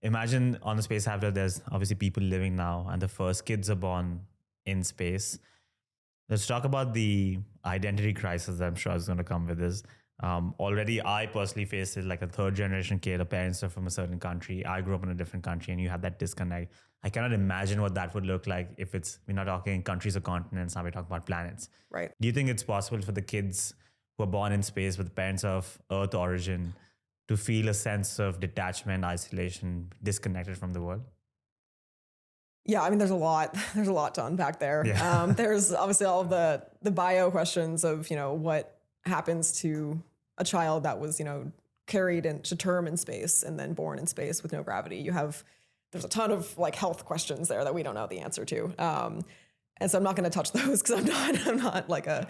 imagine on the space habitat, there's obviously people living now, and the first kids are born in space. Let's talk about the identity crisis that I'm sure is going to come with this. Already, I personally faced it like a third generation kid. Our parents are from a certain country. I grew up in a different country, and you have that disconnect. I cannot imagine what that would look like if we're not talking countries or continents, now we're talking about planets. Right. Do you think it's possible for the kids who are born in space with parents of Earth origin to feel a sense of detachment, isolation, disconnected from the world? Yeah, I mean, there's a lot to unpack there. Yeah. There's obviously all of the bio questions of, what happens to a child that was, carried into term in space and then born in space with no gravity. There's a ton of like health questions there that we don't know the answer to. And so I'm not going to touch those because I'm not like a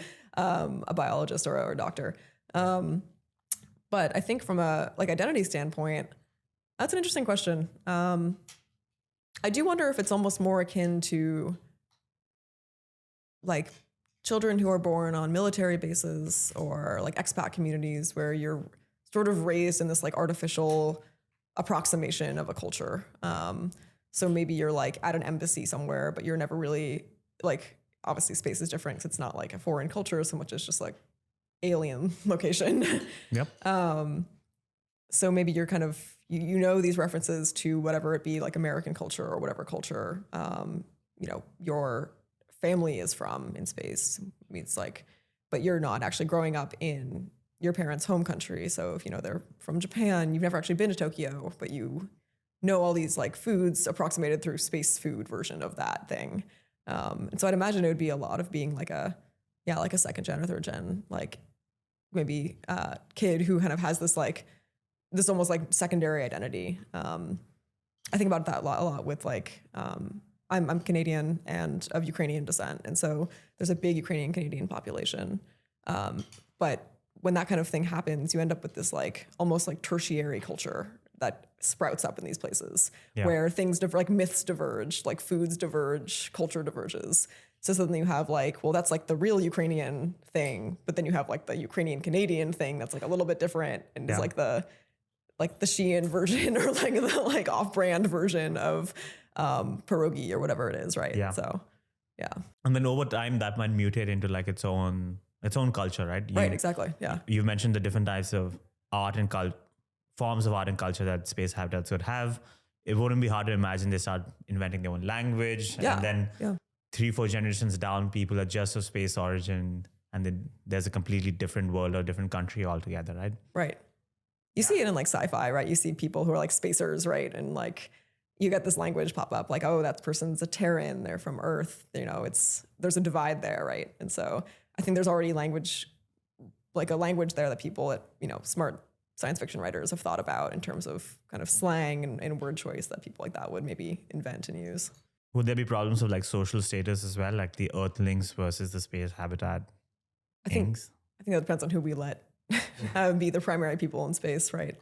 biologist or a doctor. But I think from a like identity standpoint, that's an interesting question. I do wonder if it's almost more akin to like children who are born on military bases or like expat communities where you're sort of raised in this like artificial approximation of a culture. So maybe you're like at an embassy somewhere, but you're never really like, obviously space is different because it's not like a foreign culture so much as just like alien location. Yep. So maybe you're kind of, these references to whatever it be, like American culture or whatever culture, your family is from in space. I mean, it's like, but you're not actually growing up in your parents' home country. So if, they're from Japan, you've never actually been to Tokyo, but you know all these like foods approximated through space food version of that thing. And so I'd imagine it would be a lot of being like a second gen or third gen, like maybe kid who kind of has this this almost like secondary identity. I think about that a lot with like, I'm Canadian and of Ukrainian descent. And so there's a big Ukrainian Canadian population. But when that kind of thing happens, you end up with this like almost like tertiary culture that sprouts up in these places where things like myths diverge, like foods diverge, culture diverges. So suddenly you have like, well, that's like the real Ukrainian thing, but then you have like the Ukrainian Canadian thing that's like a little bit different and is like the Shein version or like the like off-brand version of pierogi or whatever it is, right? Yeah. So, yeah. And then over time, that might mutate into like its own culture, right? Right, exactly, yeah. You mentioned the different types of art and forms of art and culture that space habitats would have. It wouldn't be hard to imagine they start inventing their own language. Yeah. And then 3-4 generations down, people are just of space origin. And then there's a completely different world or different country altogether, right? Right. You see it in like sci-fi, right? You see people who are like spacers, right? And like you get this language pop up like, oh, that person's a Terran, they're from Earth. There's a divide there, right? And so I think there's already language there that people at, smart science fiction writers have thought about in terms of kind of slang and word choice that people like that would maybe invent and use. Would there be problems of like social status as well, like the Earthlings versus the space habitat? I think that depends on who we let be the primary people in space, right?